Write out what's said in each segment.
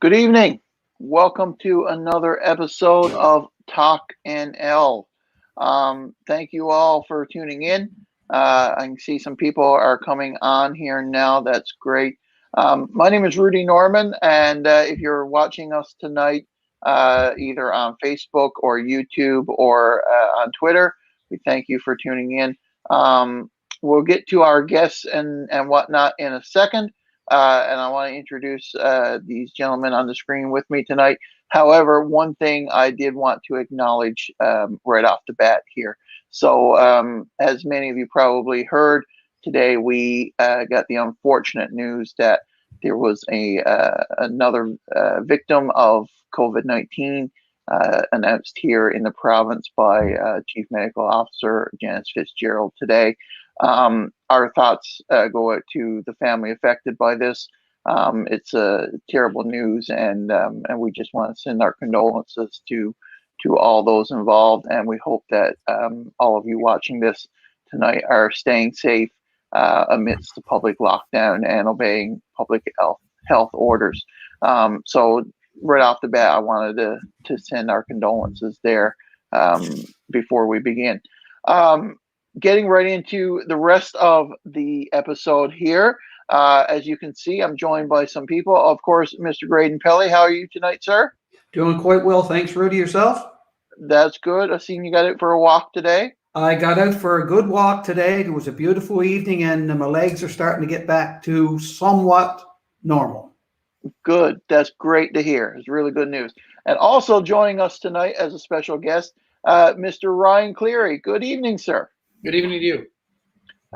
Good evening. Welcome to another episode of TalkNL. Thank you all for tuning in. I can see some people are coming on here now. That's great. My name is Rudy Norman, and if you're watching us tonight, either on Facebook or YouTube or on Twitter, we thank you for tuning in. We'll get to our guests and whatnot in a second. And I want to introduce these gentlemen on the screen with me tonight. However, one thing I did want to acknowledge right off the bat here. So, as many of you probably heard, today we got the unfortunate news that there was another victim of COVID-19 announced here in the province by Chief Medical Officer Janice Fitzgerald today. Our thoughts go out to the family affected by this. It's terrible news, and we just want to send our condolences to all those involved. And we hope that all of you watching this tonight are staying safe amidst the public lockdown and obeying public health orders. So right off the bat, I wanted to send our condolences there before we begin. Getting right into the rest of the episode here. As you can see, I'm joined by some people. Of course, Mr. Graydon Pelley. How are you tonight, sir? Doing quite well. Thanks, Rudy. Yourself? That's good. I seen you got out for a walk today. I got out for a good walk today. It was a beautiful evening, and my legs are starting to get back to somewhat normal. Good. That's great to hear. It's really good news. And also joining us tonight as a special guest, Mr. Ryan Cleary. Good evening, sir. Good evening to you.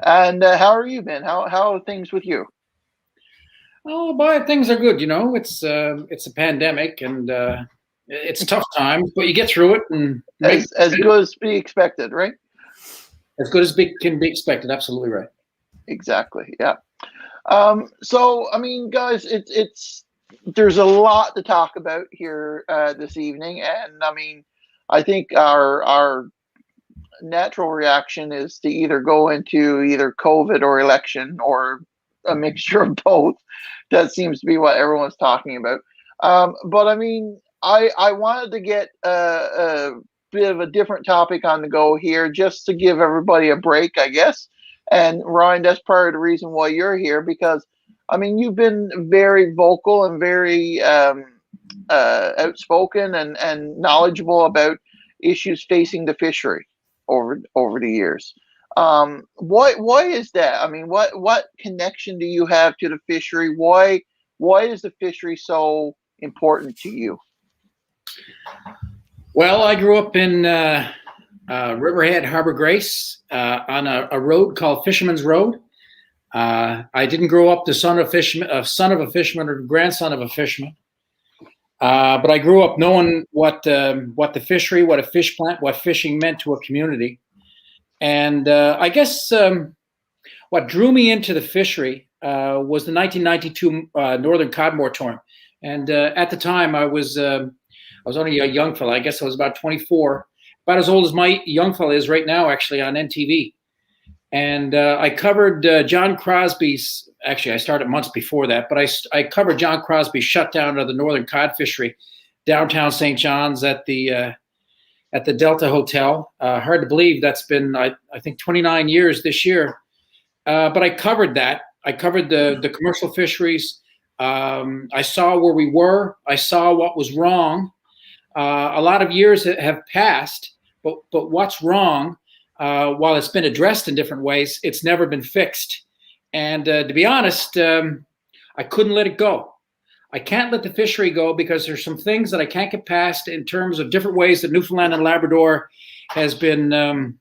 And how are you been? How are things with you? Oh, boy, things are good. You know, it's a pandemic, and it's tough times, but you get through it. And as good as be expected, right? As good as can be expected. Absolutely right. Exactly. Yeah. So, I mean, guys, there's a lot to talk about here this evening, and I mean, I think our natural reaction is to either go into either COVID or election or a mixture of both. That seems to be what everyone's talking about. But I mean, I wanted to get a bit of a different topic on the go here, just to give everybody a break, I guess. And Ryan, that's part of the reason why you're here, because I mean, you've been very vocal and very outspoken and knowledgeable about issues facing the fishery over the years. Why is that? I mean, what connection do you have to the fishery? Why is the fishery so important to you? Well, I grew up in Riverhead, Harbor Grace, on a road called Fisherman's Road. I didn't grow up the son of a fisherman or grandson of a fisherman. But I grew up knowing what the fishery, what a fish plant, what fishing meant to a community. And I guess what drew me into the fishery was the 1992 Northern Cod Moratorium. And at the time, I was only a young fella. I guess I was about 24, about as old as my young fella is right now, actually, on NTV. And I covered John Crosby's. Actually, I started months before that, but I covered John Crosby's shutdown of the Northern Cod fishery downtown St. John's at the Delta Hotel. Hard to believe that's been, I think, 29 years this year. But I covered that. I covered the commercial fisheries. I saw where we were. I saw what was wrong. A lot of years have passed, but what's wrong, while it's been addressed in different ways, it's never been fixed. And to be honest, I couldn't let it go. I can't let the fishery go because there's some things that I can't get past in terms of different ways that Newfoundland and Labrador has been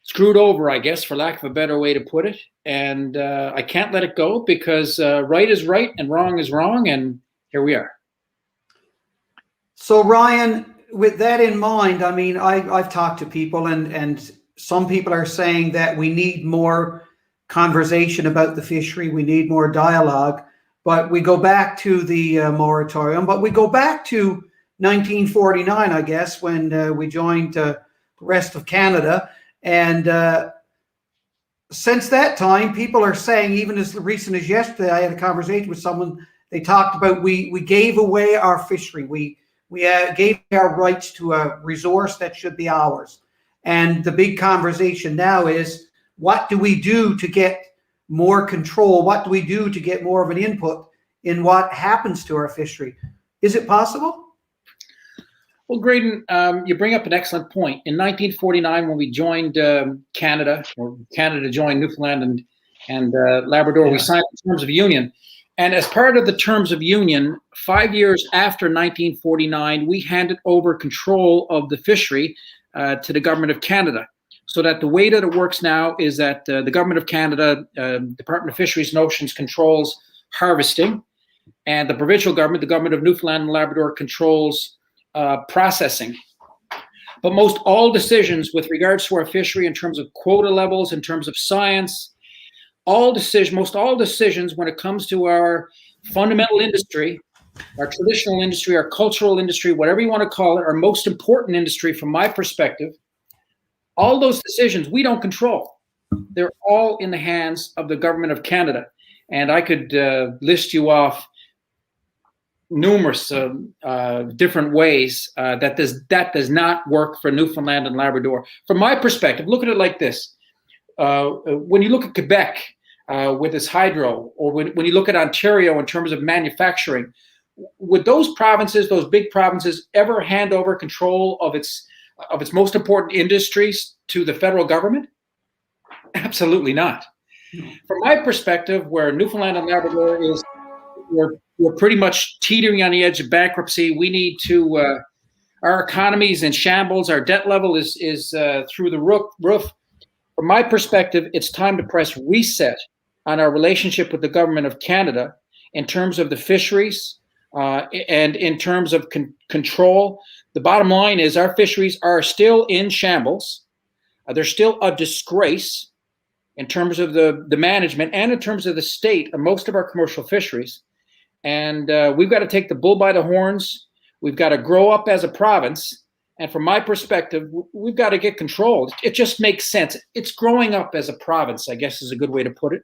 screwed over, I guess, for lack of a better way to put it. And I can't let it go because right is right and wrong is wrong. And here we are. So, Ryan, with that in mind, I mean, I've talked to people, and some people are saying that we need more conversation about the fishery. We need more dialogue. But we go back to the moratorium, but we go back to 1949, I guess, when we joined the rest of Canada. And since that time, people are saying, even as recent as yesterday, I had a conversation with someone, they talked about we gave away our fishery. We gave our rights to a resource that should be ours. And the big conversation now is, what do we do to get more control? What do we do to get more of an input in what happens to our fishery? Is it possible? Well, Graydon, you bring up an excellent point. In 1949, when we joined Canada, or Canada joined Newfoundland and Labrador, we signed the Terms of Union. And as part of the Terms of Union, 5 years after 1949, we handed over control of the fishery to the Government of Canada. So that the way that it works now is that the Government of Canada, Department of Fisheries and Oceans, controls harvesting, and the provincial government, the Government of Newfoundland and Labrador, controls processing. But most all decisions with regards to our fishery, in terms of quota levels, in terms of science, most all decisions when it comes to our fundamental industry, our traditional industry, our cultural industry, whatever you want to call it, our most important industry from my perspective, all those decisions we don't control. They're all in the hands of the Government of Canada. And I could list you off numerous different ways that does not work for Newfoundland and Labrador. From my perspective, look at it like this. When you look at Quebec with its hydro, or when you look at Ontario in terms of manufacturing, would those provinces, those big provinces, ever hand over control of its most important industries to the federal government? Absolutely not. From my perspective, where Newfoundland and Labrador is, we're pretty much teetering on the edge of bankruptcy. We need to, our economy is in shambles. Our debt level is through the roof. From my perspective, it's time to press reset on our relationship with the Government of Canada in terms of the fisheries and in terms of control. The bottom line is our fisheries are still in shambles. They're still a disgrace in terms of the management and in terms of the state of most of our commercial fisheries. And we've got to take the bull by the horns. We've got to grow up as a province. And from my perspective, we've got to get control. It just makes sense. It's growing up as a province, I guess is a good way to put it.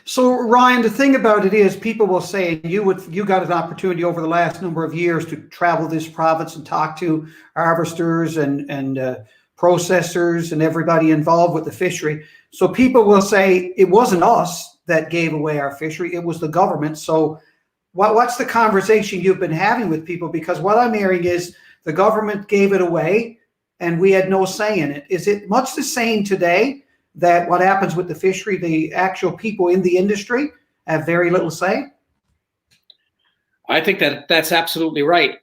So, Ryan, the thing about it is, people will say, you got an opportunity over the last number of years to travel this province and talk to harvesters and processors and everybody involved with the fishery. So people will say, it wasn't us that gave away our fishery, it was the government. So what's the conversation you've been having with people? Because what I'm hearing is the government gave it away and we had no say in it. Is it much the same today, that what happens with the fishery, the actual people in the industry have very little say? I think that's absolutely right.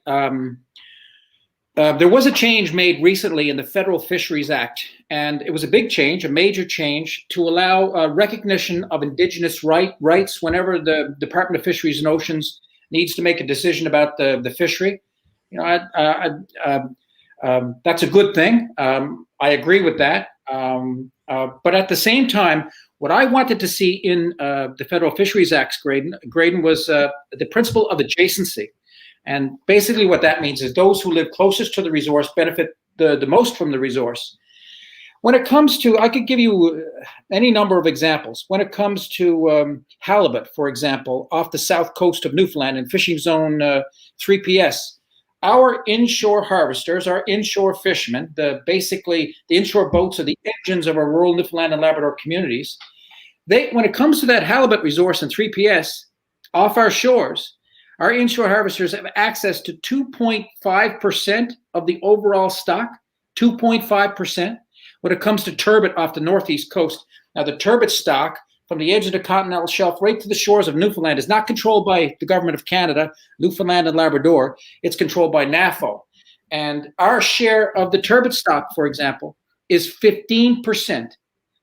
There was a change made recently in the Federal Fisheries Act, and it was a big change, a major change, to allow recognition of Indigenous rights whenever the Department of Fisheries and Oceans needs to make a decision about the fishery. You know, that's a good thing. I agree with that. But at the same time, what I wanted to see in the Federal Fisheries Act, Graydon, was the principle of adjacency. And basically what that means is those who live closest to the resource benefit the most from the resource. When it comes to, I could give you any number of examples. When it comes to halibut, for example, off the south coast of Newfoundland in fishing zone 3PS, our inshore harvesters, our inshore fishermen, basically the inshore boats are the engines of our rural Newfoundland and Labrador communities. When it comes to that halibut resource in 3PS, off our shores, our inshore harvesters have access to 2.5% of the overall stock, 2.5%. When it comes to turbot off the northeast coast, now the turbot stock from the edge of the continental shelf right to the shores of Newfoundland is not controlled by the Government of Canada, Newfoundland and Labrador. It's controlled by NAFO. And our share of the turbot stock, for example, is 15%,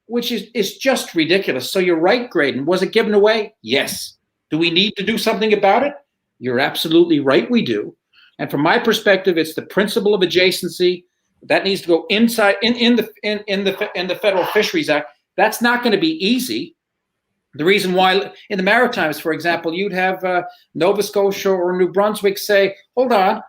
which is just ridiculous. So you're right, Graydon. Was it given away? Yes. Do we need to do something about it? You're absolutely right, we do. And from my perspective, it's the principle of adjacency that needs to go inside in the Federal Fisheries Act. That's not going to be easy. The reason why in the Maritimes, for example, you'd have Nova Scotia or New Brunswick say, hold on,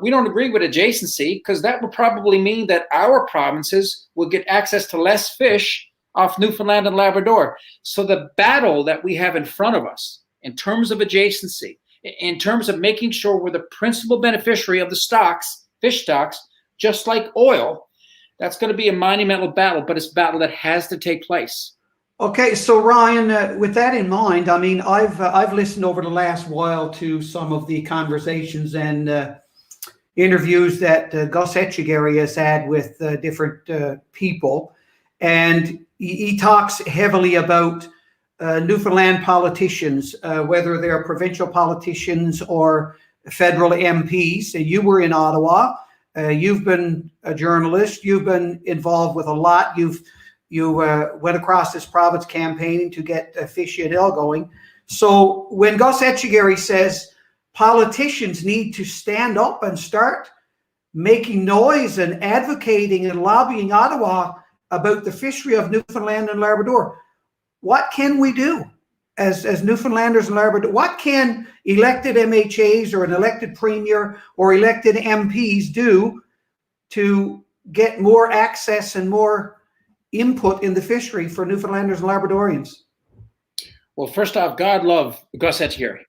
we don't agree with adjacency, because that would probably mean that our provinces will get access to less fish off Newfoundland and Labrador. So the battle that we have in front of us in terms of adjacency, in terms of making sure we're the principal beneficiary of the stocks, fish stocks, just like oil, that's going to be a monumental battle, but it's a battle that has to take place. Okay, so Ryan, with that in mind, I mean, I've listened over the last while to some of the conversations and interviews that Gus Etchegaray has had with different people, and he talks heavily about Newfoundland politicians, whether they're provincial politicians or federal MPs. You were in Ottawa. You've been a journalist. You've been involved with a lot. You went across this province campaigning to get TalkNL going. So when Gus Etchegaray says politicians need to stand up and start making noise and advocating and lobbying Ottawa about the fishery of Newfoundland and Labrador, what can we do as Newfoundlanders and Labrador? What can elected MHAs or an elected premier or elected MPs do to get more access and more input in the fishery for Newfoundlanders and Labradorians? Well, first off, God love Gus Etchegaray.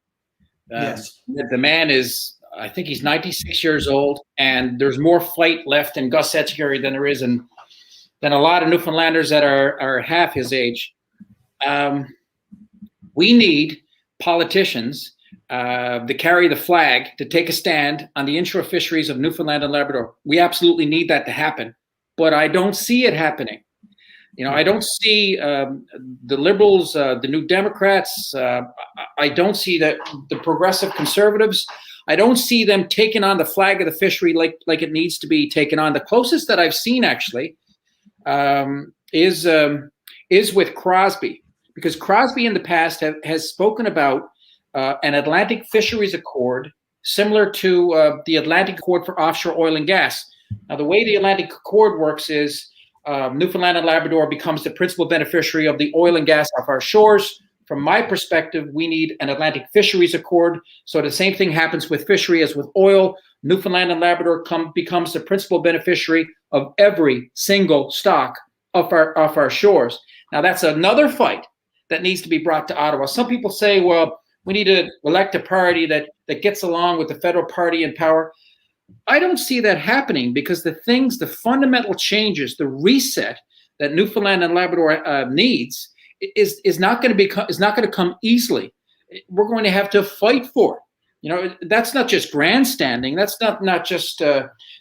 Yes. The man is, I think he's 96 years old, and there's more fight left in Gus Etchegaray than there is than a lot of Newfoundlanders that are half his age. We need politicians to carry the flag, to take a stand on the inshore fisheries of Newfoundland and Labrador. We absolutely need that to happen, but I don't see it happening. I don't see the Liberals, the New Democrats. I don't see the progressive Conservatives. I don't see them taking on the flag of the fishery like it needs to be taken on. The closest that I've seen actually is with Crosby, because Crosby in the past has spoken about an Atlantic Fisheries Accord similar to the Atlantic Accord for offshore oil and gas. Now, the way the Atlantic Accord works is Newfoundland and Labrador becomes the principal beneficiary of the oil and gas off our shores. From my perspective, we need an Atlantic Fisheries Accord. So the same thing happens with fishery as with oil. Newfoundland and Labrador becomes the principal beneficiary of every single stock off our shores. Now, that's another fight that needs to be brought to Ottawa. Some people say, well, we need to elect a party that gets along with the federal party in power. I don't see that happening, because the fundamental changes, the reset that Newfoundland and Labrador needs is not going to come easily. We're going to have to fight for it. That's not just grandstanding. That's not just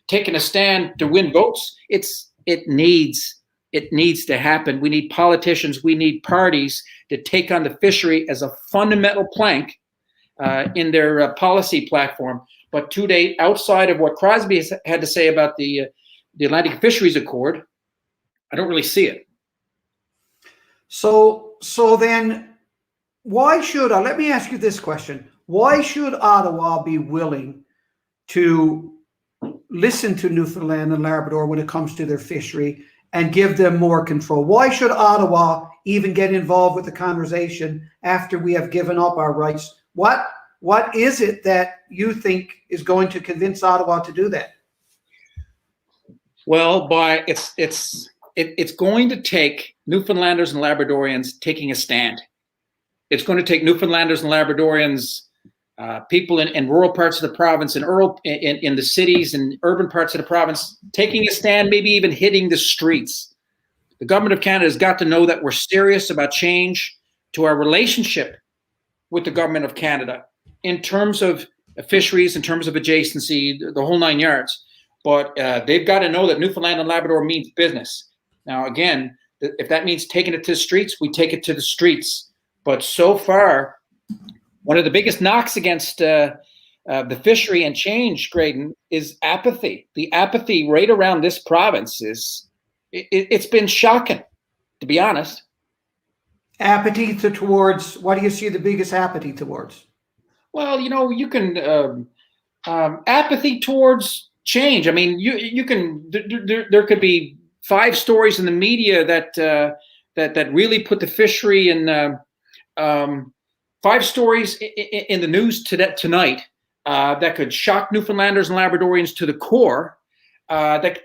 taking a stand to win votes. It needs to happen. We need politicians. We need parties to take on the fishery as a fundamental plank in their policy platform. But to date, outside of what Crosby has had to say about the Atlantic Fisheries Accord, I don't really see it. So then, why should let me ask you this question: why should Ottawa be willing to listen to Newfoundland and Labrador when it comes to their fishery and give them more control? Why should Ottawa even get involved with the conversation after we have given up our rights? What is it that you think is going to convince Ottawa to do that? Well, it's going to take Newfoundlanders and Labradorians taking a stand. It's going to take Newfoundlanders and Labradorians, people in rural parts of the province, in the cities and urban parts of the province, taking a stand, maybe even hitting the streets. The government of Canada has got to know that we're serious about change to our relationship with the government of Canada, in terms of fisheries, in terms of adjacency, the whole 9 yards. But they've got to know that Newfoundland and Labrador means business. Now, again, if that means taking it to the streets, we take it to the streets. But so far, one of the biggest knocks against the fishery and change, Graydon, is apathy. The apathy right around this province it's been shocking, to be honest. Apathy towards, what do you see the biggest apathy towards? Well, you can apathy towards change. I mean, you can. There could be 5 stories in the media that really put the fishery in 5 stories in the news tonight that could shock Newfoundlanders and Labradorians to the core. That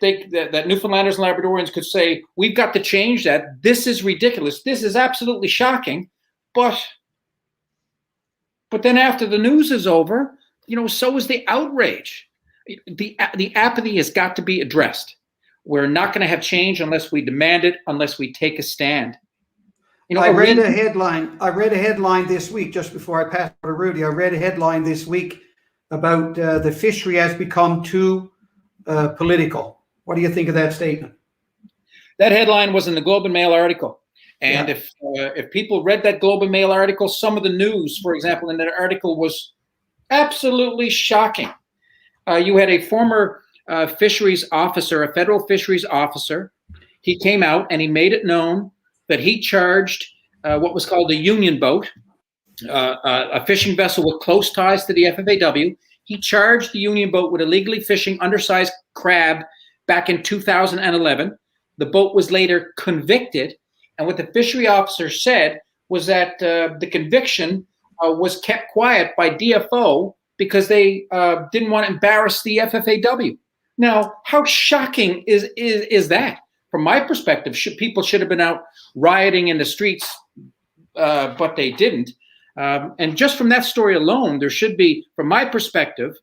Newfoundlanders and Labradorians could say, we've got to change that. This is ridiculous. This is absolutely shocking. But But then after the news is over, so is the outrage. The apathy has got to be addressed. We're not going to have change unless we demand it, unless we take a stand. I read a headline this week, just before I passed to Rudy. I read a headline this week about the fishery has become too political. What do you think of that statement? That headline was in the Globe and Mail article. And if people read that Globe and Mail article, some of the news, for example, in that article was absolutely shocking. You had a former fisheries officer, a federal fisheries officer. He came out and he made it known that he charged what was called a union boat, a fishing vessel with close ties to the FFAW. He charged the union boat with illegally fishing undersized crab back in 2011. The boat was later convicted. And what the fishery officer said was that the conviction was kept quiet by DFO because they didn't want to embarrass the FFAW. Now, how shocking is that? From my perspective, people should have been out rioting in the streets, but they didn't. And just from that story alone, there should be, from my perspective,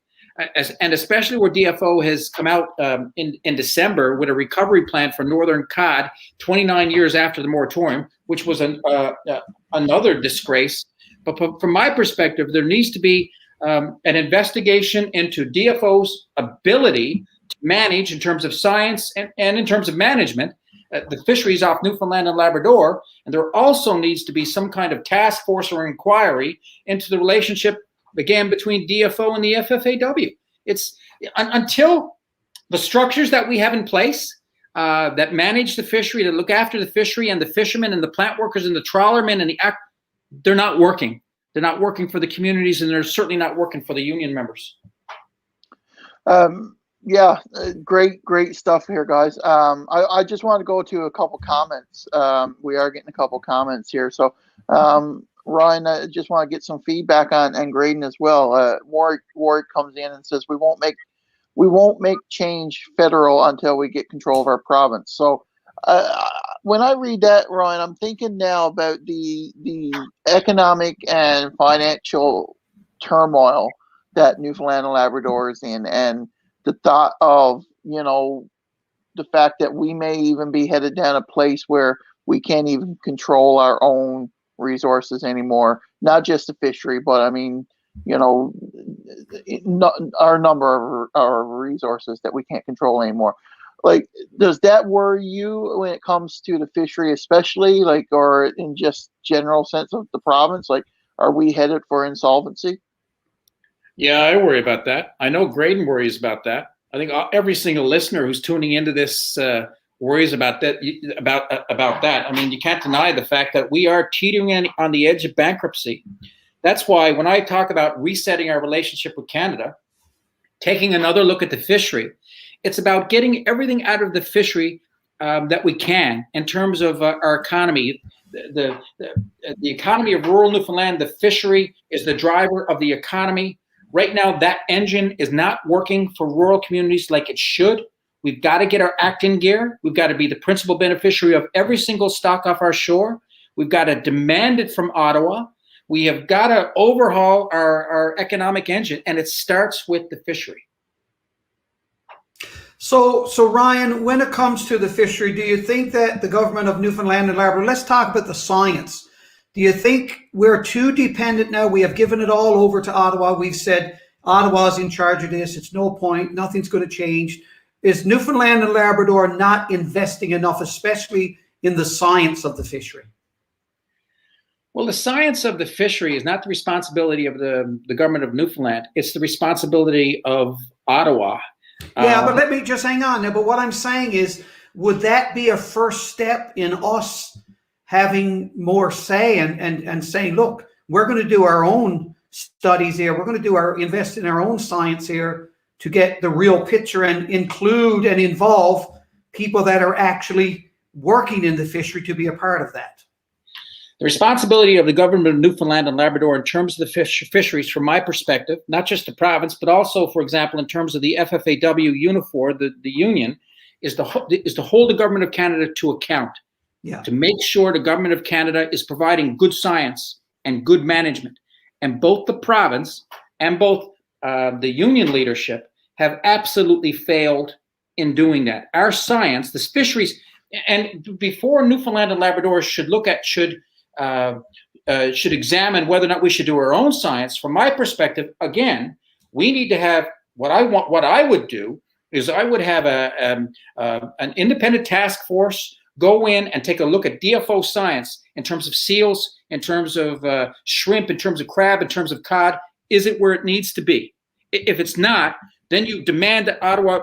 and especially where DFO has come out in December with a recovery plan for northern cod 29 years after the moratorium, which was another disgrace. But from my perspective, there needs to be an investigation into DFO's ability to manage in terms of science and in terms of management the fisheries off Newfoundland and Labrador. And there also needs to be some kind of task force or inquiry into the relationship again between DFO and the FFAW. It's until the structures that we have in place that manage the fishery, that look after the fishery, and the fishermen and the plant workers and the trawlermen and they're not working. They're not working for the communities, and they're certainly not working for the union members. Yeah, great stuff here, guys. I just want to go to a couple comments. We are getting a couple comments here. So, Ryan, I just want to get some feedback on Graydon as well. Warwick comes in and says we won't make change federal until we get control of our province. So, when I read that, Ryan, I'm thinking now about the economic and financial turmoil that Newfoundland and Labrador is in, and the thought of, the fact that we may even be headed down a place where we can't even control our own resources anymore, not just the fishery, but I mean, our number of our resources that we can't control anymore. Like, does that worry you when it comes to the fishery, especially, like, or in just general sense of the province? Like, are we headed for insolvency? Yeah, I worry about that. I know Graydon worries about that. I think every single listener who's tuning into this worries about that. About that. I mean, you can't deny the fact that we are teetering on the edge of bankruptcy. That's why when I talk about resetting our relationship with Canada, taking another look at the fishery, it's about getting everything out of the fishery that we can in terms of our economy. The economy of rural Newfoundland, the fishery is the driver of the economy. Right now, that engine is not working for rural communities like it should. We've got to get our act in gear. We've got to be the principal beneficiary of every single stock off our shore. We've got to demand it from Ottawa. We have got to overhaul our economic engine, and it starts with the fishery. So Ryan, when it comes to the fishery, do you think that the government of Newfoundland and Labrador, let's talk about the science. Do you think we're too dependent now? We have given it all over to Ottawa. We've said Ottawa's in charge of this. It's no point. Nothing's going to change. Is Newfoundland and Labrador not investing enough, especially in the science of the fishery? Well, the science of the fishery is not the responsibility of the government of Newfoundland. It's the responsibility of Ottawa. Yeah, but let me just hang on now. But what I'm saying is, would that be a first step in us having more say and saying, look, we're going to do our own studies here. We're going to invest in our own science here to get the real picture and include and involve people that are actually working in the fishery to be a part of that. The responsibility of the government of Newfoundland and Labrador in terms of the fisheries, from my perspective, not just the province, but also, for example, in terms of the FFAW Unifor, the union, is to hold the government of Canada to account. Yeah. To make sure the government of Canada is providing good science and good management. And both the province and both the union leadership have absolutely failed in doing that. Our science, the fisheries, and before Newfoundland and Labrador should examine whether or not we should do our own science. From my perspective, again, we need to have what I would do is I would have an independent task force go in and take a look at DFO science in terms of seals, in terms of shrimp, in terms of crab, in terms of cod. Is it where it needs to be? If it's not, then you demand that Ottawa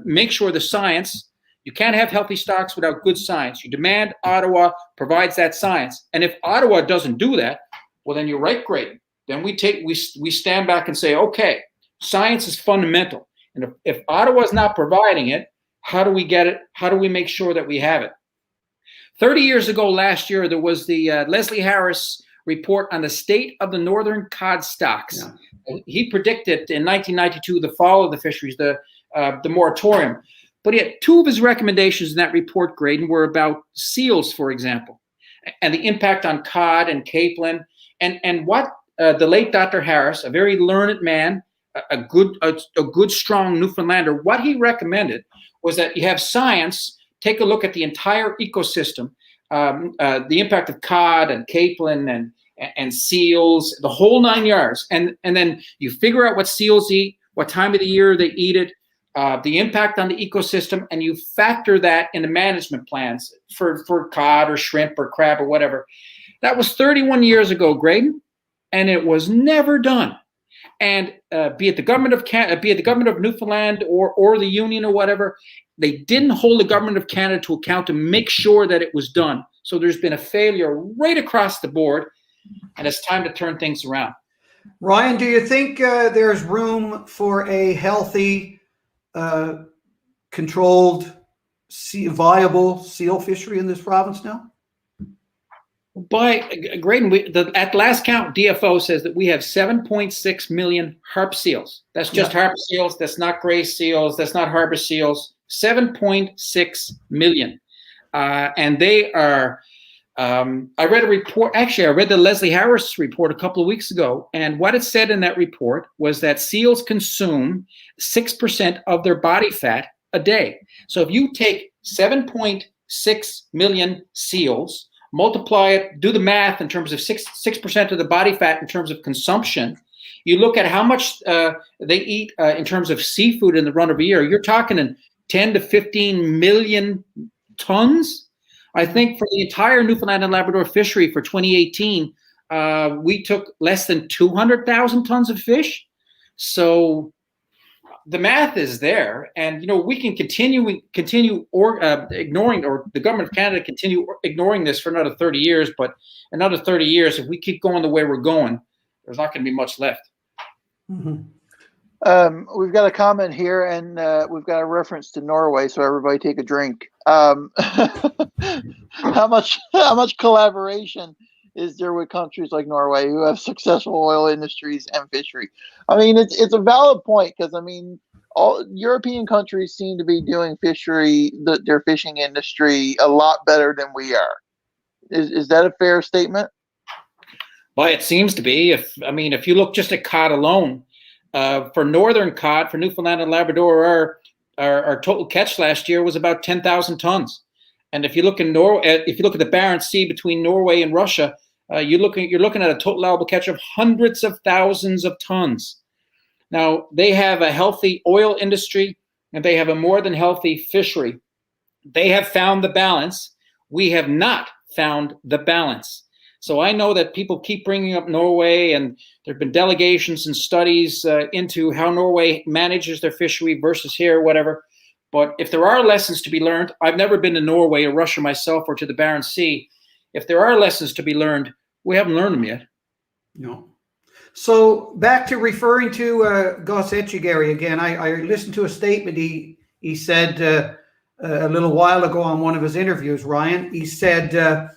make sure the science, you can't have healthy stocks without good science. You demand Ottawa provides that science. And if Ottawa doesn't do that, well, then you're right, Graydon. Then we stand back and say, okay, science is fundamental. And if Ottawa is not providing it, how do we get it? How do we make sure that we have it? 30 years ago, last year, there was the Leslie Harris report on the state of the northern cod stocks. Yeah. He predicted in 1992 the fall of the fisheries, the moratorium. But he had two of his recommendations in that report, Graydon, were about seals, for example, and the impact on cod and capelin, and what the late Dr. Harris, a very learned man, a good strong Newfoundlander, what he recommended was that you have science take a look at the entire ecosystem, the impact of cod and capelin and seals, the whole 9 yards, and then you figure out what seals eat, what time of the year they eat it, the impact on the ecosystem, and you factor that into management plans for cod or shrimp or crab or whatever. That was 31 years ago, Graydon, and it was never done. And be it the government of Newfoundland or the union or whatever, they didn't hold the government of Canada to account to make sure that it was done. So there's been a failure right across the board, and it's time to turn things around. Ryan, do you think there's room for a healthy, controlled, viable seal fishery in this province now? By Graydon, at last count, DFO says that we have 7.6 million harp seals. That's just harp seals. That's not gray seals. That's not harbor seals. 7.6 million. And they are, I read a report, actually, I read the Leslie Harris report a couple of weeks ago. And what it said in that report was that seals consume 6% of their body fat a day. So if you take 7.6 million seals, multiply it, do the math in terms of 6% of the body fat in terms of consumption. You look at how much they eat in terms of seafood in the run of a year. You're talking in 10 to 15 million tons. I think for the entire Newfoundland and Labrador fishery for 2018, we took less than 200,000 tons of fish. So the math is there, and we can continue ignoring, or the government of Canada continue ignoring this for another 30 years. But another 30 years, if we keep going the way we're going, there's not going to be much left. Mm-hmm. We've got a comment here, and we've got a reference to Norway, so everybody take a drink. How much collaboration is there with countries like Norway who have successful oil industries and fishery? I mean, it's a valid point, because all European countries seem to be doing fishery, their fishing industry, a lot better than we are. Is that a fair statement? Well, it seems to be. If you look just at cod alone, for northern cod, for Newfoundland and Labrador, our total catch last year was about 10,000 tons. And if you look at the Barents Sea between Norway and Russia, you're looking at a total allowable catch of hundreds of thousands of tons. Now, they have a healthy oil industry, and they have a more than healthy fishery. They have found the balance. We have not found the balance. So I know that people keep bringing up Norway, and there have been delegations and studies into how Norway manages their fishery versus here, whatever. But if there are lessons to be learned, I've never been to Norway or Russia myself, or to the Barents Sea. If there are lessons to be learned, we haven't learned them yet. No. So back to referring to Gus Etchegary again, I listened to a statement he said a little while ago on one of his interviews, Ryan. He said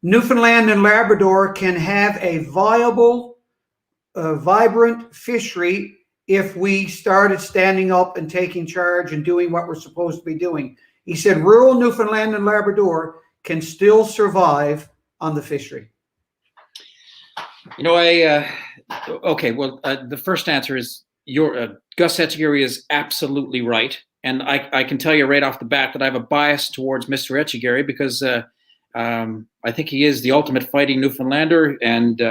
Newfoundland and Labrador can have a viable, vibrant fishery if we started standing up and taking charge and doing what we're supposed to be doing. He said rural Newfoundland and Labrador can still survive on the fishery. Okay. Well, the first answer is Gus Etchegaray is absolutely right, and I can tell you right off the bat that I have a bias towards Mr. Etchegaray because I think he is the ultimate fighting Newfoundlander, and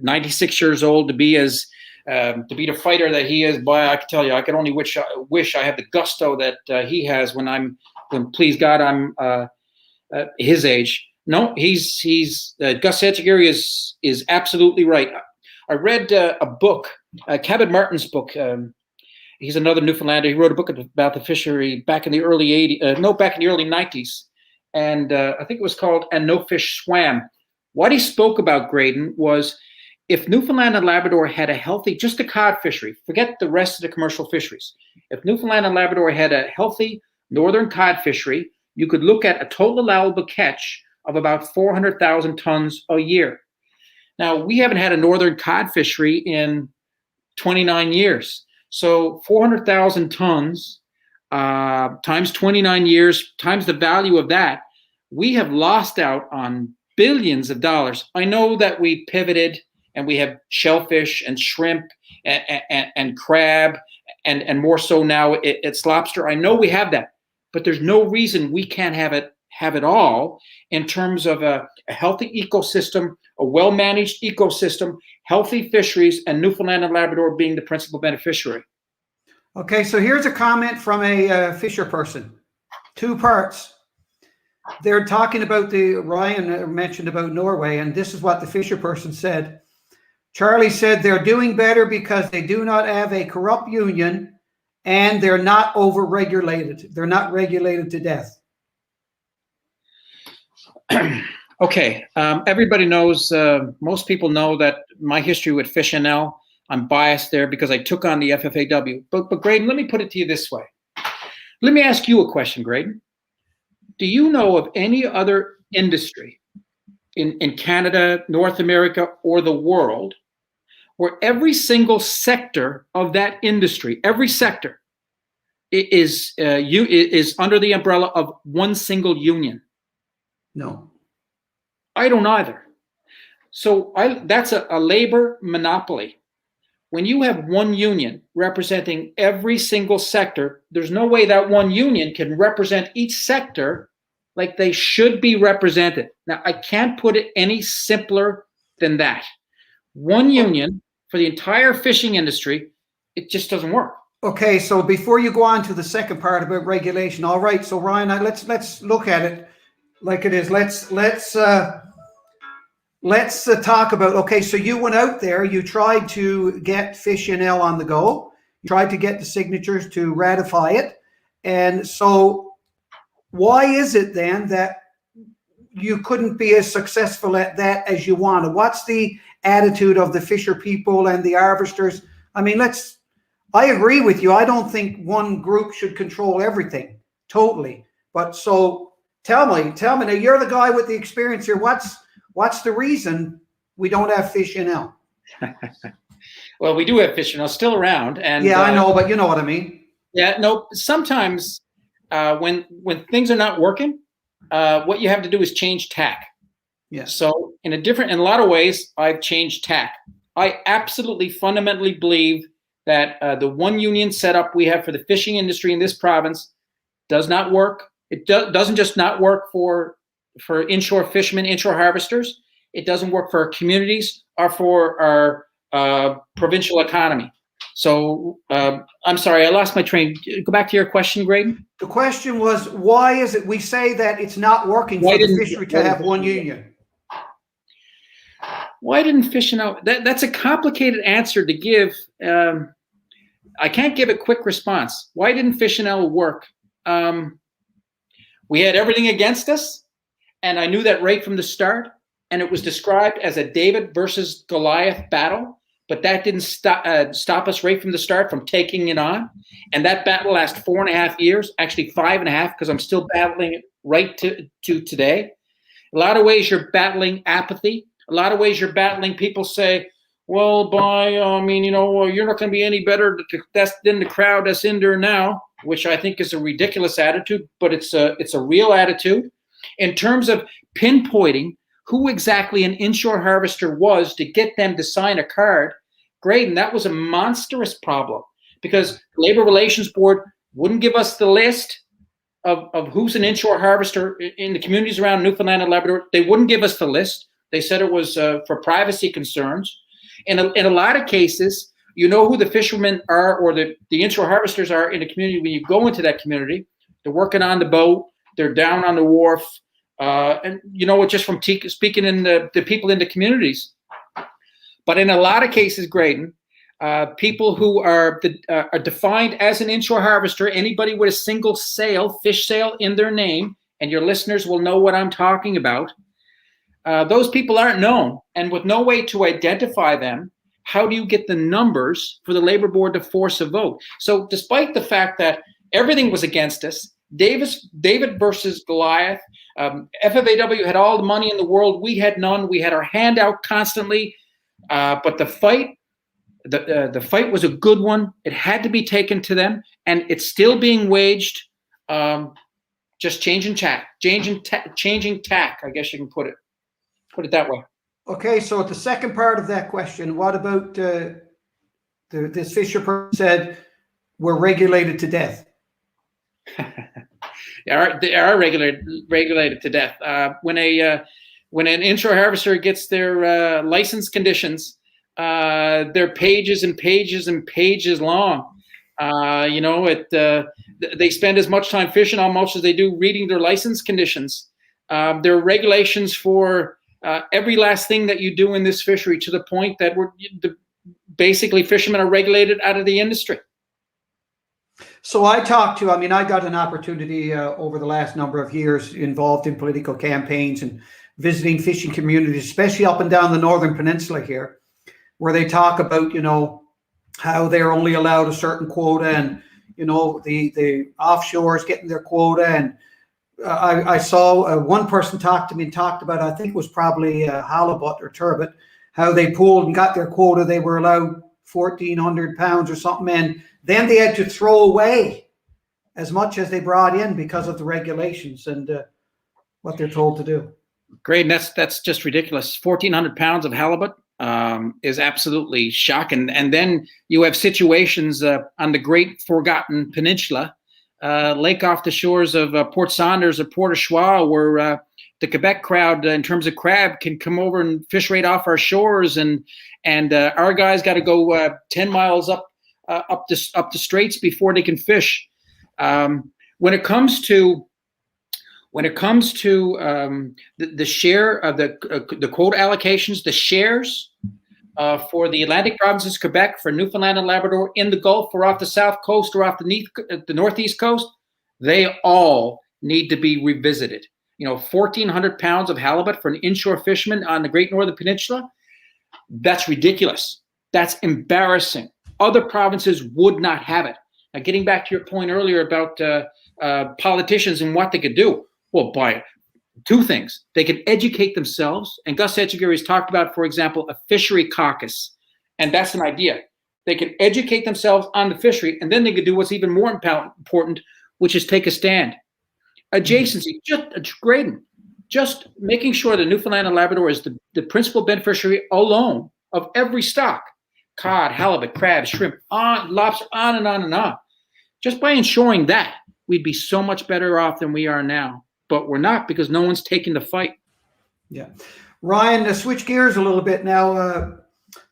96 years old to be the fighter that he is. Boy, I can tell you, I can only wish I had the gusto that he has when please God I'm his age. No, he's Gus Etchegaray is absolutely right. I read a book, Cabot Martin's book. He's another Newfoundlander. He wrote a book about the fishery back in the early back in the early 90s, and I think it was called "And No Fish Swam." What he spoke about, Graydon, was if Newfoundland and Labrador had a healthy, just the cod fishery, forget the rest of the commercial fisheries. If Newfoundland and Labrador had a healthy northern cod fishery, you could look at a total allowable catch of about 400,000 tons a year. Now, we haven't had a northern cod fishery in 29 years. So 400,000 tons times 29 years times the value of that, we have lost out on billions of dollars. I know that we pivoted and we have shellfish and shrimp and crab and more so now it's lobster. I know we have that, but there's no reason we can't have it all in terms of a healthy ecosystem, a well-managed ecosystem, healthy fisheries, and Newfoundland and Labrador being the principal beneficiary. Okay, so here's a comment from a fisher person. 2 parts. They're talking about Ryan mentioned about Norway, and this is what the fisher person said. Charlie said they're doing better because they do not have a corrupt union and they're not over-regulated. They're not regulated to death. Okay, everybody knows, most people know that my history with FishNL, I'm biased there because I took on the FFAW. But Graydon, let me put it to you this way. Let me ask you a question, Graydon. Do you know of any other industry in Canada, North America, or the world where every single sector of that industry, every sector is under the umbrella of one single union? No. I don't either. So that's a labor monopoly. When you have one union representing every single sector, there's no way that one union can represent each sector like they should be represented. Now, I can't put it any simpler than that. One union for the entire fishing industry, it just doesn't work. Okay, so before you go on to the second part about regulation, all right. So Ryan, let's look at it like it is. Let's talk about, okay, so you went out there, you tried to get FishNL on the go, you tried to get the signatures to ratify it. And so why is it then that you couldn't be as successful at that as you wanted? What's the attitude of the fisher people and the harvesters? I mean, I agree with you. I don't think one group should control everything, totally. But so tell me, now you're the guy with the experience here. What's the reason we don't have FishNL? Well, we do have FishNL still around, and yeah, I know, but you know what I mean. Yeah, no. Sometimes when things are not working, what you have to do is change tack. Yeah. So in a lot of ways, I've changed tack. I absolutely fundamentally believe that the one union setup we have for the fishing industry in this province does not work. It doesn't just not work for inshore fishermen, inshore harvesters. It doesn't work for our communities or for our provincial economy. So I'm sorry, I lost my train. Go back to your question, Graydon. The question was, why is it we say that it's not working for the fishery to have one union? Why didn't FishNL? That's a complicated answer to give. I can't give a quick response. Why didn't FishNL work? We had everything against us, and I knew that right from the start. And it was described as a David versus Goliath battle, but that didn't stop us right from the start from taking it on. And that battle lasted 4.5 years, actually 5.5, because I'm still battling it right to today. A lot of ways you're battling apathy. A lot of ways you're battling people say, well, you're not going to be any better than the crowd that's in there now, which I think is a ridiculous attitude, but it's a real attitude. In terms of pinpointing who exactly an inshore harvester was to get them to sign a card, Graydon, that was a monstrous problem because the Labor Relations Board wouldn't give us the list of who's an inshore harvester in the communities around Newfoundland and Labrador. They wouldn't give us the list. They said it was for privacy concerns. In a lot of cases, you know who the fishermen are or the inshore harvesters are in the community when you go into that community. They're working on the boat. They're down on the wharf. And you know, just from speaking in the people in the communities. But in a lot of cases, Graydon, people who are defined as an inshore harvester, anybody with a single sale, fish sale in their name, and your listeners will know what I'm talking about, those people aren't known. And with no way to identify them, how do you get the numbers for the Labor Board to force a vote? So despite the fact that everything was against us, David versus Goliath, FFAW had all the money in the world. We had none. We had our hand out constantly. But the fight was a good one. It had to be taken to them, and it's still being waged. Just changing tack, I guess you can put it that way. Okay, so the second part of that question, what about this fisher person said we're regulated to death? They are regulated to death. When an inshore harvester gets their license conditions, they're pages and pages and pages long. They spend as much time fishing almost as they do reading their license conditions. There are regulations for every last thing that you do in this fishery, to the point that basically fishermen are regulated out of the industry. So I got an opportunity over the last number of years involved in political campaigns and visiting fishing communities, especially up and down the Northern Peninsula here, where they talk about, how they're only allowed a certain quota and, the offshores getting their quota. And I saw one person talked about, I think it was probably halibut or turbot, how they pulled and got their quota. They were allowed 1,400 pounds or something. And then they had to throw away as much as they brought in because of the regulations and what they're told to do. Great. That's just ridiculous. 1,400 pounds of halibut is absolutely shocking. And then you have situations on the Great Forgotten Peninsula, lake off the shores of Port Saunders or Port au Choix, where the Quebec crowd, in terms of crab, can come over and fish right off our shores, and our guys got to go 10 miles up the straits before they can fish. When it comes to the share of the quota allocations, the shares for the Atlantic provinces, Quebec, for Newfoundland and Labrador, in the Gulf, or off the south coast, or off the northeast coast, they all need to be revisited. 1,400 pounds of halibut for an inshore fisherman on the Great Northern Peninsula, that's ridiculous. That's embarrassing. Other provinces would not have it. Now, getting back to your point earlier about politicians and what they could do. Well, by two things. They can educate themselves. And Gus Etchegaray has talked about, for example, a fishery caucus. And that's an idea. They can educate themselves on the fishery, and then they could do what's even more important, which is take a stand. Adjacency, Graydon, just making sure that Newfoundland and Labrador is the principal beneficiary alone of every stock. Cod, halibut, crab, shrimp, lobster, on and on and on. Just by ensuring that, we'd be so much better off than we are now. But we're not, because no one's taking the fight. Yeah. Ryan, to switch gears a little bit now,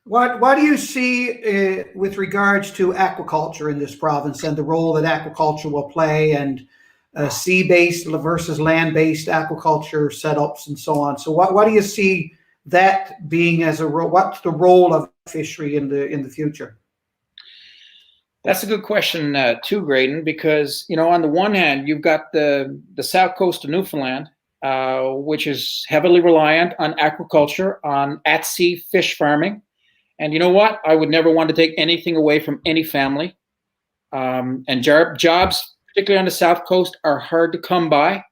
what do you see with regards to aquaculture in this province and the role that aquaculture will play, and sea-based versus land-based aquaculture setups and so on? So what do you see that being as a role? What's the role of fishery in the future? That's a good question too, Graydon, because on the one hand, you've got the south coast of Newfoundland, which is heavily reliant on aquaculture, on at-sea fish farming. And you know what? I would never want to take anything away from any family. And jobs, particularly on the south coast, are hard to come by.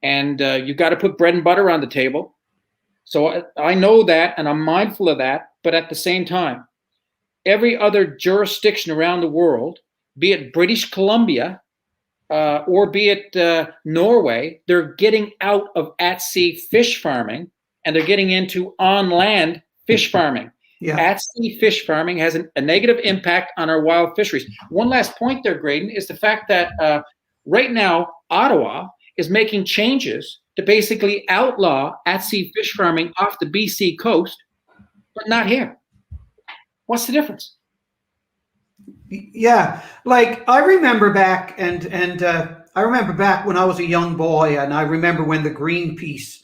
And you've got to put bread and butter on the table. So I know that, and I'm mindful of that. But at the same time, every other jurisdiction around the world, be it British Columbia or be it Norway, they're getting out of at-sea fish farming and they're getting into on-land fish farming. Yeah. At-sea fish farming has a negative impact on our wild fisheries. One last point there, Graydon, is the fact that right now, Ottawa is making changes to basically outlaw at-sea fish farming off the BC coast, but not here. What's the difference? Yeah, like I remember back, and I remember back when I was a young boy, and I remember when the Greenpeace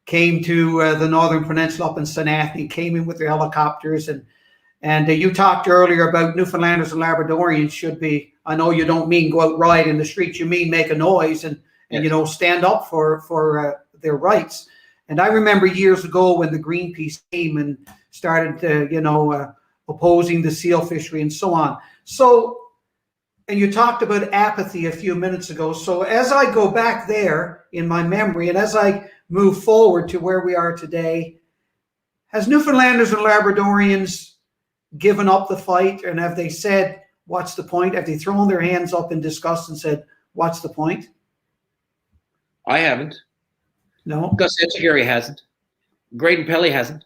came to the Northern Peninsula up in St. Anthony, came in with their helicopters, and you talked earlier about Newfoundlanders and Labradorians should be. I know you don't mean go out ride in the streets, you mean make a noise and Yes. stand up for their rights. And I remember years ago when the Greenpeace came and started opposing the seal fishery and so on. So, and you talked about apathy a few minutes ago. So as I go back there in my memory, and as I move forward to where we are today, has Newfoundlanders and Labradorians given up the fight? And have they said, what's the point? Have they thrown their hands up in disgust and said, what's the point? I haven't. No. Gus Etchegary hasn't. Graydon Pelley hasn't.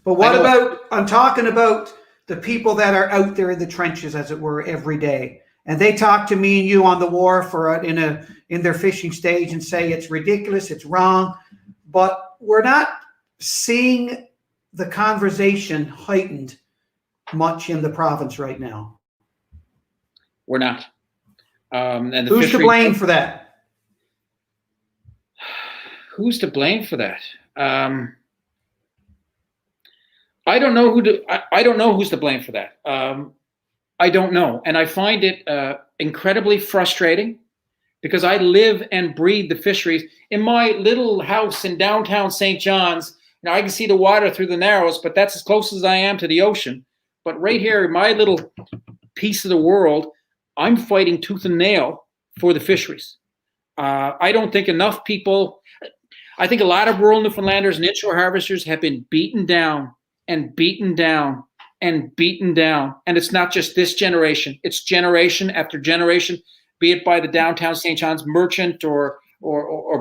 But what about, I'm talking about the people that are out there in the trenches, as it were, every day. And they talk to me and you on the wharf or in their fishing stage and say it's ridiculous, it's wrong. But we're not seeing the conversation heightened much in the province right now. We're not. And the Who's to blame for that? Who's to blame for that? I don't know I don't know who's to blame for that. I don't know, and I find it incredibly frustrating because I live and breathe the fisheries in my little house in downtown St. John's. Now I can see the water through the Narrows, but that's as close as I am to the ocean. But right here, in my little piece of the world, I'm fighting tooth and nail for the fisheries. I don't think enough people. I think a lot of rural Newfoundlanders and inshore harvesters have been beaten down and beaten down and beaten down. And it's not just this generation, it's generation after generation, be it by the downtown St. John's merchant or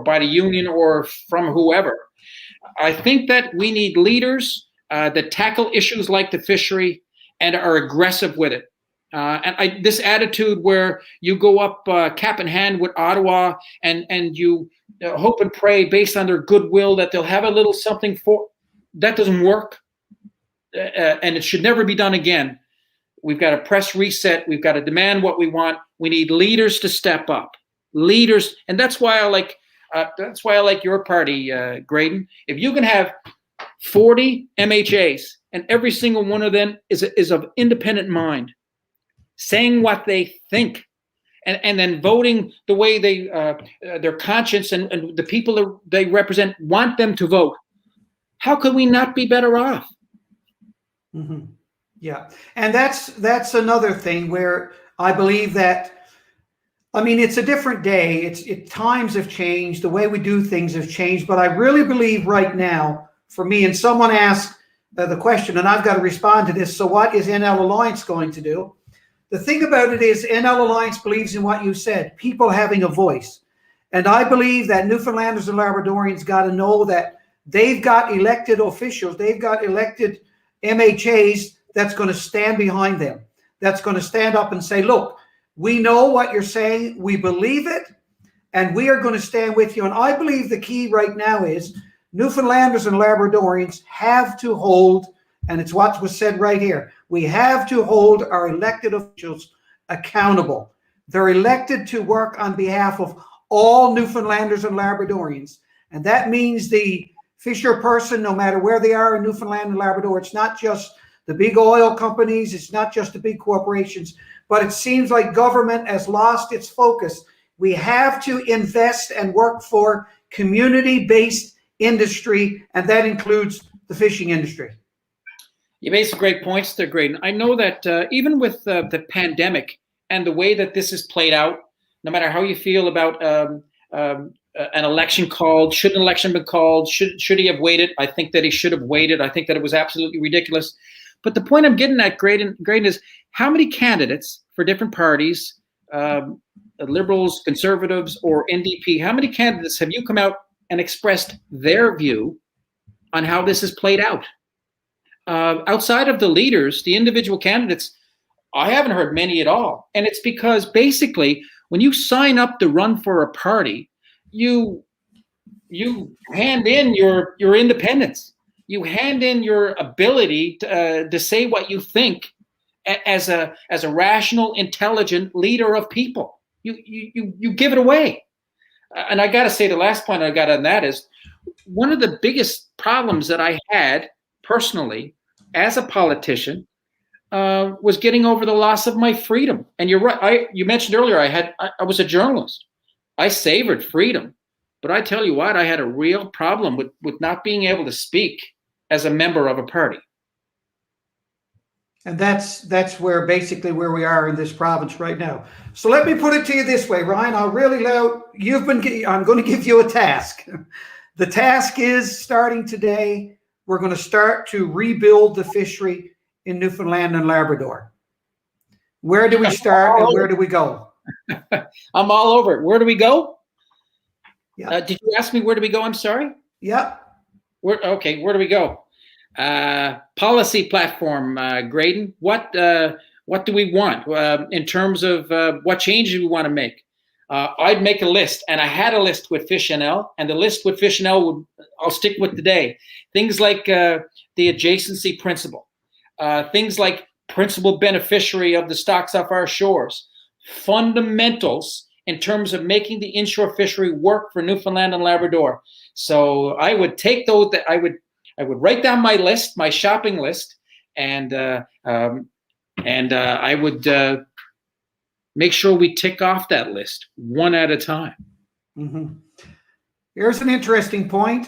by the union or from whoever. I think that we need leaders that tackle issues like the fishery and are aggressive with it. This attitude where you go up cap in hand with Ottawa and you hope and pray based on their goodwill that they'll have a little something for, that doesn't work. And it should never be done again. We've got to press reset. We've got to demand what we want. We need leaders to step up. Leaders, and that's why I like your party, Graydon. If you can have 40 MHAs and every single one of them is of independent mind, saying what they think, and then voting the way they their conscience and the people that they represent want them to vote, how could we not be better off? Mm-hmm. Yeah, and that's another thing where I believe that, I mean, it's a different day. Times have changed. The way we do things have changed. But I really believe right now, for me, and someone asked the question, and I've got to respond to this. So what is NL Alliance going to do? The thing about it is NL Alliance believes in what you said, people having a voice. And I believe that Newfoundlanders and Labradorians got to know that they've got elected officials, they've got elected MHAs that's going to stand behind them, that's going to stand up and say, look, we know what you're saying, we believe it, and we are going to stand with you. And I believe the key right now is Newfoundlanders and Labradorians have to hold, and it's what was said right here, we have to hold our elected officials accountable. They're elected to work on behalf of all Newfoundlanders and Labradorians. And that means the fisher person, no matter where they are in Newfoundland and Labrador, it's not just the big oil companies, it's not just the big corporations, but it seems like government has lost its focus. We have to invest and work for community-based industry, and that includes the fishing industry. You made some great points there, Graydon. I know that even with the pandemic and the way that this is played out, no matter how you feel about an election called, should an election been called, should he have waited? I think that he should have waited. I think that it was absolutely ridiculous. But the point I'm getting at, Graydon, is how many candidates for different parties, Liberals, Conservatives, or NDP, how many candidates have you come out and expressed their view on how this is played out. Outside of the leaders, the individual candidates, I haven't heard many at all. And it's because basically when you sign up to run for a party, you hand in your independence. You hand in your ability to say what you think as a rational, intelligent leader of people. You give it away. And I got to say, the last point I got on that is one of the biggest problems that I had personally as a politician was getting over the loss of my freedom. And you're right. You mentioned earlier I was a journalist. I savored freedom, but I tell you what, I had a real problem with not being able to speak as a member of a party. And that's where basically where we are in this province right now. So let me put it to you this way, Ryan. I'm going to give you a task. The task is starting today. We're going to start to rebuild the fishery in Newfoundland and Labrador. Where do we start and where do we go? I'm all over it. Where do we go? Yeah. Did you ask me where do we go? I'm sorry. Yeah. Where do we go? Policy platform, Graydon. What do we want in terms of what changes we want to make? I'd make a list, and I had a list with FishNL, and the list with FishNL I'll stick with today. Things like the adjacency principle, things like principal beneficiary of the stocks off our shores, fundamentals in terms of making the inshore fishery work for Newfoundland and Labrador. So I would take those. I would write down my list, my shopping list, and I would make sure we tick off that list one at a time. Mm-hmm. Here's an interesting point.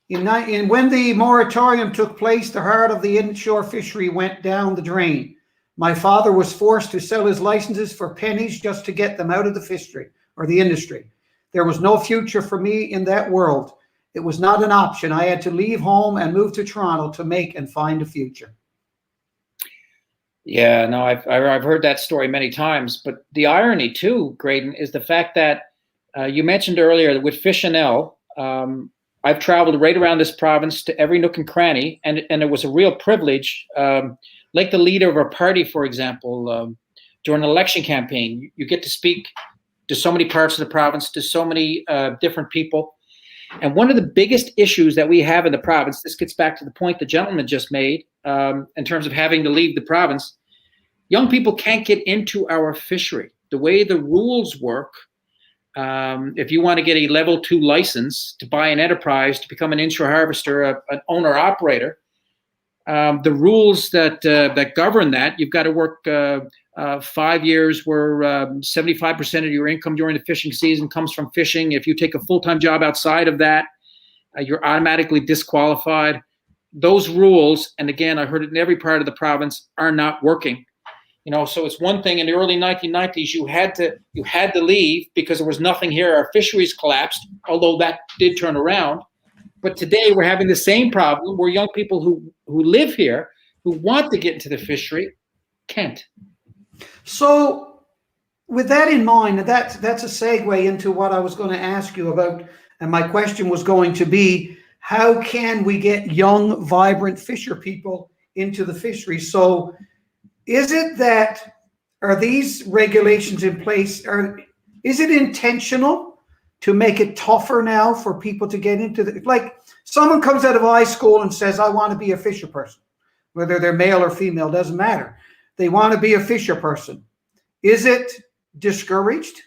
When the moratorium took place, the heart of the inshore fishery went down the drain. My father was forced to sell his licenses for pennies just to get them out of the fishery or the industry. There was no future for me in that world. It was not an option. I had to leave home and move to Toronto to make and find a future. Yeah, no, I've heard that story many times. But the irony too, Graydon, is the fact that you mentioned earlier that with FishNL, I've traveled right around this province to every nook and cranny, and it was a real privilege. Like the leader of a party, for example, during an election campaign, you get to speak to so many parts of the province, to so many different people. And one of the biggest issues that we have in the province, this gets back to the point the gentleman just made, in terms of having to leave the province, young people can't get into our fishery. The way the rules work, if you want to get a level 2 license to buy an enterprise, to become an inshore harvester, an owner-operator, the rules that govern that, you've got to work 5 years where 75% of your income during the fishing season comes from fishing. If you take a full-time job outside of that, you're automatically disqualified. Those rules, and again, I heard it in every part of the province, are not working. So it's one thing in the early 1990s, you had to leave because there was nothing here. Our fisheries collapsed, although that did turn around. But today we're having the same problem where young people who live here, who want to get into the fishery, can't. So with that in mind, that's a segue into what I was going to ask you about. And my question was going to be, how can we get young, vibrant fisher people into the fishery? So is it that, are these regulations in place, or is it intentional to make it tougher now for people to get into the, like someone comes out of high school and says, I want to be a fisher person, whether they're male or female, doesn't matter. They want to be a fisher person. Is it discouraged?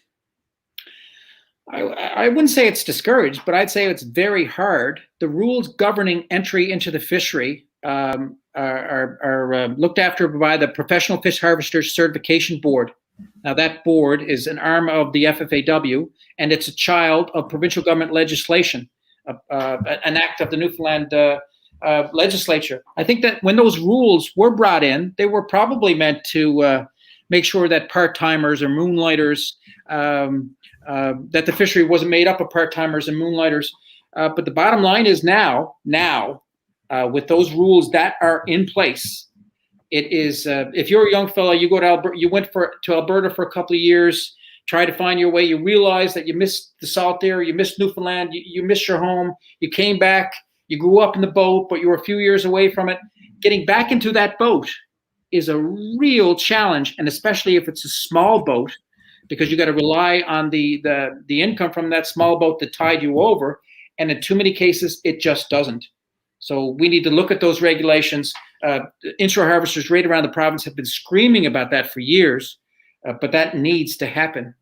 I wouldn't say it's discouraged, but I'd say it's very hard. The rules governing entry into the fishery are looked after by the Professional Fish Harvesters Certification Board. Now, that board is an arm of the FFAW, and it's a child of provincial government legislation, an act of the Newfoundland legislature. I think that when those rules were brought in, they were probably meant to make sure that part-timers or moonlighters, that the fishery wasn't made up of part-timers and moonlighters. But the bottom line is now, with those rules that are in place, it is, if you're a young fellow, you go to Alberta, you went to Alberta for a couple of years, try to find your way, you realize that you missed the salt there, you missed Newfoundland, you missed your home, you came back, You grew up in the boat, but you were a few years away from it. Getting back into that boat is a real challenge, and especially if it's a small boat, because you got to rely on the income from that small boat to tide you over. And in too many cases, it just doesn't. So we need to look at those regulations. Inshore harvesters right around the province have been screaming about that for years, but that needs to happen.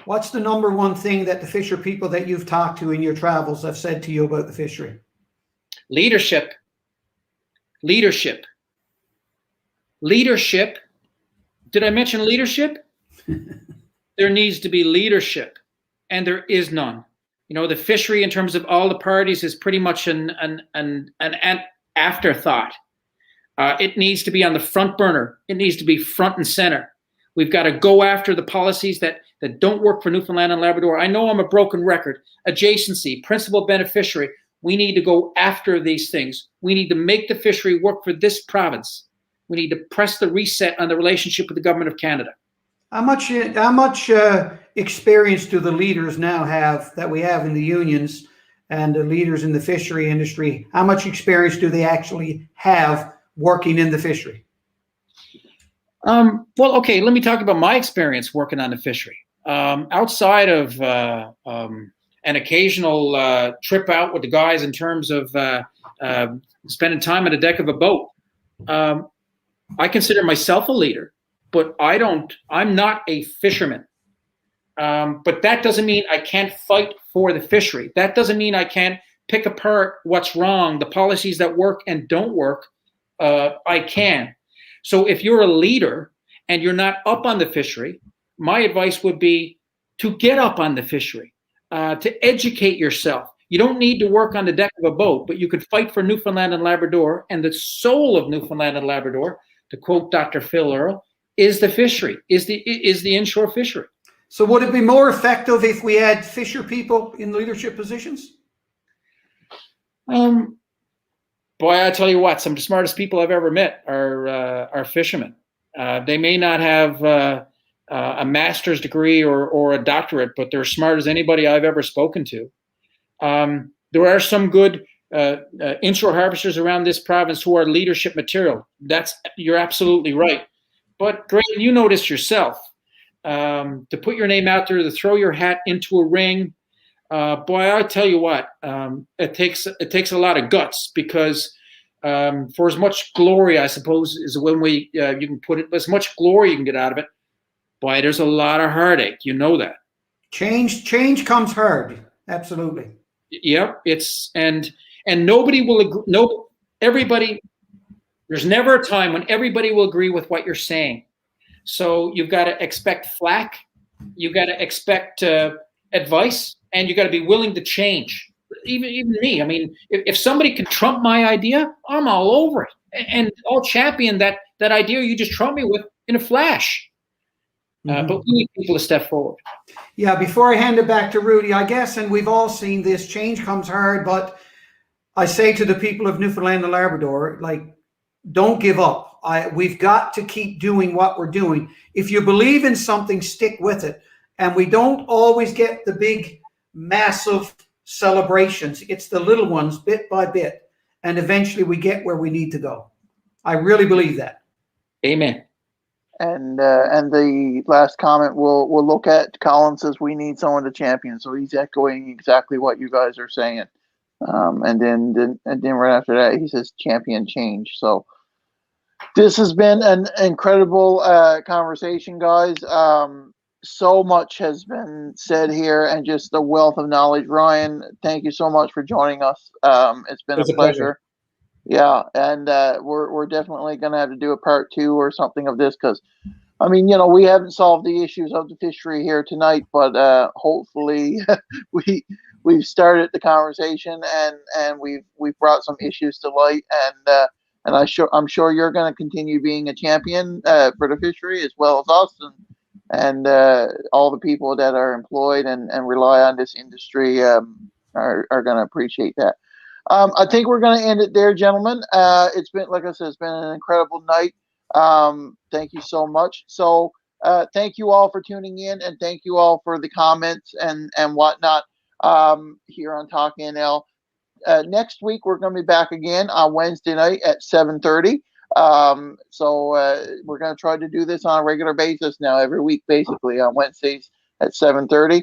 What's the number one thing that the fisher people that you've talked to in your travels have said to you about the fishery? Leadership. Leadership. Leadership. Did I mention leadership? There needs to be leadership, and there is none. You know, the fishery, in terms of all the parties, is pretty much an afterthought. It needs to be on the front burner. It needs to be front and center. We've got to go after the policies that don't work for Newfoundland and Labrador. I know I'm a broken record. Adjacency, principal beneficiary. We need to go after these things. We need to make the fishery work for this province. We need to press the reset on the relationship with the government of Canada. How much experience do the leaders now have that we have in the unions and the leaders in the fishery industry? How much experience do they actually have working in the fishery? Well, okay, let me talk about my experience working on the fishery. Outside of an occasional trip out with the guys in terms of spending time on the deck of a boat, I consider myself a leader. But I'm not a fisherman. But that doesn't mean I can't fight for the fishery. That doesn't mean I can't pick apart what's wrong, the policies that work and don't work. I can. So if you're a leader and you're not up on the fishery, my advice would be to get up on the fishery, to educate yourself. You don't need to work on the deck of a boat, but you could fight for Newfoundland and Labrador, and the soul of Newfoundland and Labrador, to quote Dr. Phil Earle, is the fishery, is the inshore fishery. So would it be more effective if we had fisher people in leadership positions? Boy, I tell you what, some of the smartest people I've ever met are fishermen. They may not have a master's degree or a doctorate, but they're as smart as anybody I've ever spoken to. There are some good inshore harvesters around this province who are leadership material. You're absolutely right. But Graydon, you noticed yourself, to put your name out there, to throw your hat into a ring. Boy, I tell you what, it takes a lot of guts, because for as much glory, I suppose, is one way you can put it, as much glory you can get out of it, boy, there's a lot of heartache. You know that. Change comes hard. Absolutely. Yep. And nobody will agree. No, everybody. There's never a time when everybody will agree with what you're saying. So you've got to expect flack. You've got to expect advice, and you got to be willing to change. Even me. I mean, if somebody can trump my idea, I'm all over it, and I'll champion that idea you just trumped me with in a flash. But we need people to step forward. Yeah. Before I hand it back to Rudy, I guess, and we've all seen this, change comes hard, but I say to the people of Newfoundland and Labrador, like, don't give up. We've got to keep doing what we're doing. If you believe in something, stick with it. And we don't always get the big, massive celebrations. It's the little ones, bit by bit. And eventually we get where we need to go. I really believe that. Amen. And the last comment, we'll look at Colin says we need someone to champion. So he's echoing exactly what you guys are saying. And then right after that, he says champion change. So this has been an incredible conversation, guys. So much has been said here, and just a wealth of knowledge. Ryan, thank you so much for joining us. It's been a pleasure. Yeah, and we're definitely going to have to do a part 2 or something of this, because, I mean, you know, we haven't solved the issues of the fishery here tonight, but hopefully we've started the conversation, and we've brought some issues to light, and I'm sure you're going to continue being a champion for the fishery, as well as us and all the people that are employed and rely on this industry are going to appreciate that. I think we're going to end it there, gentlemen. It's been, like I said, it's been an incredible night. Thank you so much. So thank you all for tuning in, and thank you all for the comments and whatnot here on TalkNL. next week we're going to be back again on Wednesday night at 7:30. So we're going to try to do this on a regular basis now, every week, basically on Wednesdays at 7:30.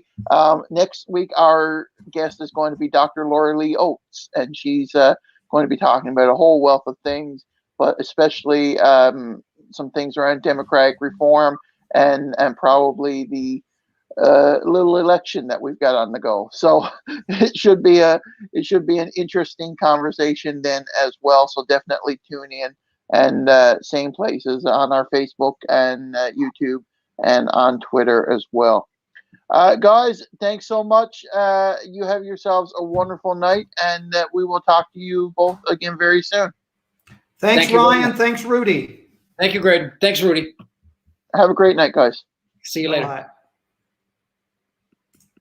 Next week, our guest is going to be Dr. Lori Lee Oates, and she's going to be talking about a whole wealth of things, but especially some things around democratic reform and probably the little election that we've got on the go. So it should be an interesting conversation then as well. So definitely tune in, and same places on our Facebook and YouTube and on Twitter as well. Guys, thanks so much. You have yourselves a wonderful night, and we will talk to you both again very soon. Thanks, Thank you, Ryan. Thanks, Rudy. Thank you, Graydon. Thanks, Rudy. Have a great night, guys. See you later. Bye.